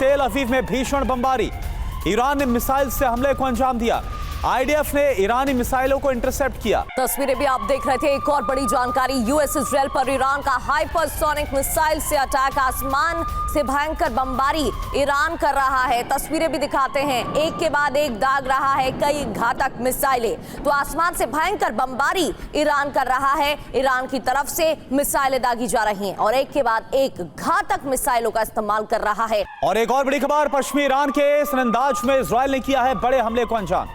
तेल अवीव में भीषण बमबारी, ईरान ने मिसाइल से हमले को अंजाम दिया। आईडीएफ ने ईरानी मिसाइलों को इंटरसेप्ट किया। तस्वीरें भी आप देख रहे थे। एक और बड़ी जानकारी, यूएस इजराइल पर ईरान का हाइपरसोनिक मिसाइल से अटैक, आसमान से भयंकर बमबारी ईरान कर रहा है। तस्वीरें भी दिखाते हैं, एक के बाद एक दाग रहा है कई घातक मिसाइलें। तो आसमान से भयंकर बमबारी ईरान कर रहा है, ईरान की तरफ से मिसाइलें दागी जा रही हैं और एक के बाद एक घातक मिसाइलों का इस्तेमाल कर रहा है। और एक और बड़ी खबर, पश्चिमी ईरान के सनंदाज में इजराइल ने किया है बड़े हमले को अंजाम।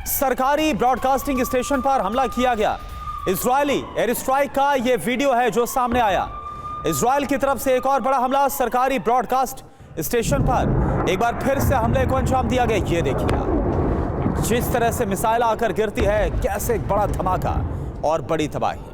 सरकारी ब्रॉडकास्टिंग स्टेशन पर हमला किया गया। इजरायली एयर स्ट्राइक का यह वीडियो है जो सामने आया। इजराइल की तरफ से एक और बड़ा हमला सरकारी ब्रॉडकास्ट स्टेशन पर, एक बार फिर से हमले को अंजाम दिया गया। ये देखिए जिस तरह से मिसाइल आकर गिरती है, कैसे एक बड़ा धमाका और बड़ी तबाही।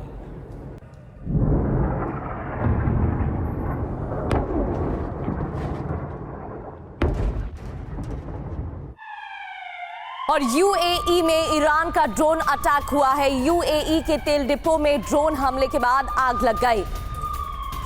और यूएई में ईरान का ड्रोन अटैक हुआ है। यूएई के तेल डिपो में ड्रोन हमले के बाद आग लग गई।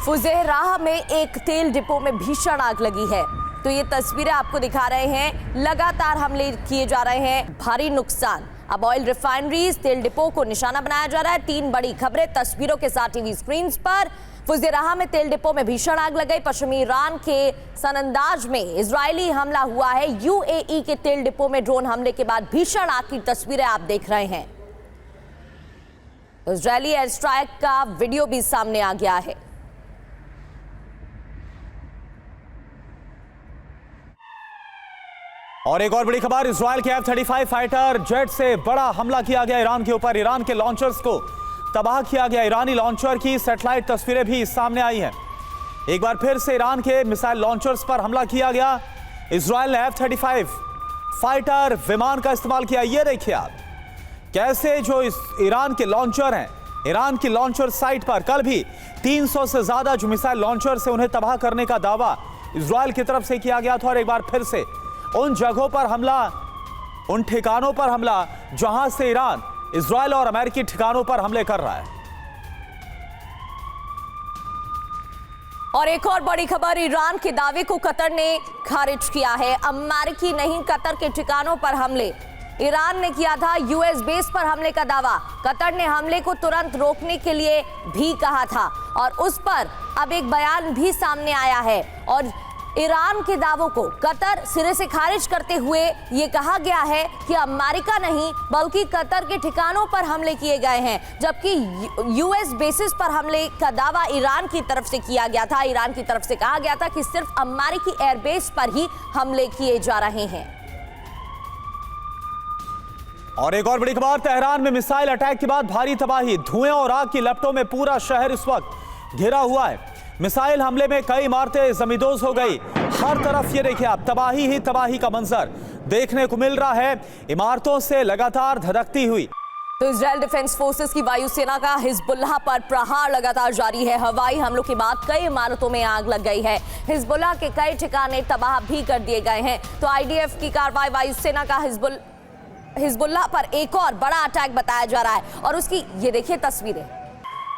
फुजैराह में एक तेल डिपो में भीषण आग लगी है। तो ये तस्वीरें आपको दिखा रहे हैं, लगातार हमले किए जा रहे हैं, भारी नुकसान। अब ऑयल रिफाइनरीज, तेल डिपो को निशाना बनाया जा रहा है। 3 बड़ी खबरें तस्वीरों के साथ टीवी स्क्रीन पर। फुजैराह में तेल डिपो में भीषण आग लग गई। पश्चिमी ईरान के सनंदाज में इजरायली हमला हुआ है। यूएई के तेल डिपो में ड्रोन हमले के बाद भीषण आग की तस्वीरें आप देख रहे हैं। इजरायली एयर स्ट्राइक का वीडियो भी सामने आ गया है। और एक और बड़ी खबर, इजरायल के F-35 फाइटर जेट से बड़ा हमला किया गया ईरान के ऊपर। ईरान के लॉन्चर्स को तबाह किया गया। ईरानी लॉन्चर की सैटेलाइट तस्वीरें भी सामने आई हैं। एक बार फिर से ईरान के मिसाइल लॉन्चर्स पर हमला किया गया। इजरायल ने F-35 फाइटर विमान का इस्तेमाल किया। ये देखिए आप कैसे जो इस ईरान के लॉन्चर हैं, ईरान की लॉन्चर साइट पर कल भी 300 से ज्यादा जो मिसाइल लॉन्चर से उन्हें तबाह करने का दावा इजरायल की तरफ से किया गया था। और एक बार फिर से उन जगहों पर हमला, उन ठिकानों पर हमला जहां से ईरान इजरायल और अमेरिकी ठिकानों पर हमले कर रहा है। और एक और बड़ी खबर, ईरान के दावे को कतर ने खारिज किया है। अमेरिकी नहीं, कतर के ठिकानों पर हमले। ईरान ने किया था यूएस बेस पर हमले का दावा। कतर ने हमले को तुरंत रोकने के लिए भी कहा था और उस पर अब एक बयान भी सामने आया है। और ईरान के दावों को कतर सिरे से खारिज करते हुए ये कहा गया है कि अमेरिका नहीं बल्कि कतर के ठिकानों पर हमले किए गए हैं, जबकि यूएस बेसिस पर हमले का दावा ईरान की तरफ से किया गया था। ईरान की तरफ से कहा गया था कि सिर्फ अमेरिकी एयरबेस पर ही हमले किए जा रहे हैं। और एक और बड़ी खबर, तेहरान में मिसाइल अटैक के बाद भारी तबाही, धुएं और आग की लपटों में पूरा शहर इस वक्त घिरा हुआ है। मिसाइल हमले में कई इमारतें जमींदोज हो गई। हर तरफ ये देखिए आप तबाही ही तबाही का मंजर देखने को मिल रहा है, इमारतों से लगातार धधकती हुई। तो इजराइल डिफेंस फोर्सेस की वायुसेना का हिजबुल्लाह पर प्रहार लगातार जारी है। हवाई हमलों के बाद कई इमारतों में आग लग गई है। हिजबुल्लाह के कई ठिकाने तबाह भी कर दिए गए हैं। तो आईडीएफ की कार्रवाई, वायुसेना का हिजबुल्लाह पर एक और बड़ा अटैक बताया जा रहा है। और उसकी ये देखिए तस्वीरें।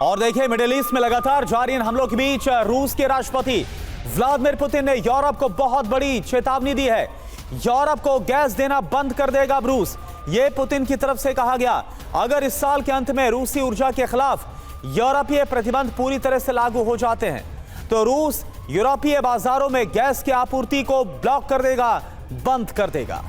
और देखिए मिडिल ईस्ट में लगातार जारी इन हमलों के बीच रूस के राष्ट्रपति व्लादिमीर पुतिन ने यूरोप को बहुत बड़ी चेतावनी दी है। यूरोप को गैस देना बंद कर देगा रूस, ये पुतिन की तरफ से कहा गया। अगर इस साल के अंत में रूसी ऊर्जा के खिलाफ यूरोपीय प्रतिबंध पूरी तरह से लागू हो जाते हैं तो रूस यूरोपीय बाजारों में गैस की आपूर्ति को ब्लॉक कर देगा, बंद कर देगा।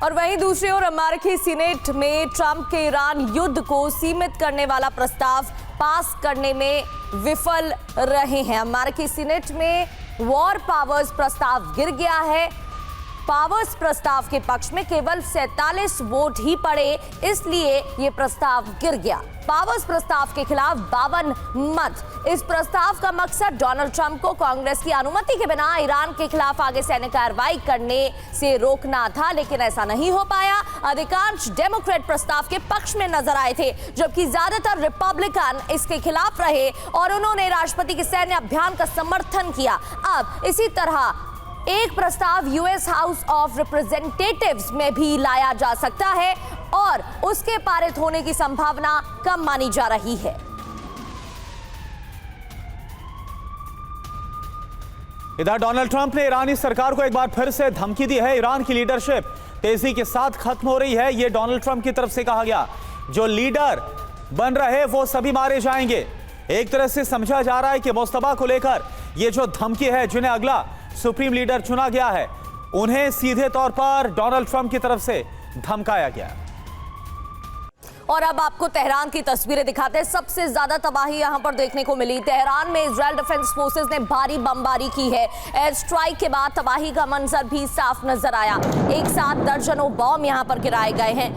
और वहीं दूसरी ओर अमेरिकी सीनेट में ट्रंप के ईरान युद्ध को सीमित करने वाला प्रस्ताव पास करने में विफल रहे हैं। अमेरिकी सीनेट में वॉर पावर्स प्रस्ताव गिर गया है। पावर्स प्रस्ताव के पक्ष में केवल 47 वोट ही पड़े, इसलिए यह प्रस्ताव गिर गया। पावर्स प्रस्ताव के खिलाफ 52 मत। इस प्रस्ताव का मकसद डोनाल्ड ट्रंप को कांग्रेस की अनुमति के बिना ईरान के खिलाफ आगे सैन्य कार्रवाई करने से रोकना था, लेकिन ऐसा नहीं हो पाया। अधिकांश डेमोक्रेट प्रस्ताव के पक्ष में नजर आए थे, जबकि ज्यादातर रिपब्लिकन इसके खिलाफ रहे और उन्होंने राष्ट्रपति के सैन्य अभियान का समर्थन किया। अब इसी तरह एक प्रस्ताव यूएस हाउस ऑफ रिप्रेजेंटेटिव्स में भी लाया जा सकता है और उसके पारित होने की संभावना कम मानी जा रही है। इधर डोनाल्ड ट्रंप ने ईरानी सरकार को एक बार फिर से धमकी दी है। ईरान की लीडरशिप तेजी के साथ खत्म हो रही है, यह डोनाल्ड ट्रंप की तरफ से कहा गया। जो लीडर बन रहे वो सभी मारे जाएंगे। एक तरह से समझा जा रहा है कि मुस्तफा को लेकर यह जो धमकी है, जिन्हें अगला सुप्रीम लीडर चुना गया है, उन्हें सीधे तौर पर डोनाल्ड ट्रंप की तरफ से धमकाया गया। और अब आपको तेहरान की तस्वीरें दिखाते हैं। सबसे ज्यादा तबाही यहां पर देखने को मिली। तेहरान में इजरायल डिफेंस फोर्सेस ने भारी बमबारी की है। एयर स्ट्राइक के बाद तबाही का मंजर भी साफ नजर आया। एक साथ दर्जनों बॉम्ब यहां पर गिराए गए हैं।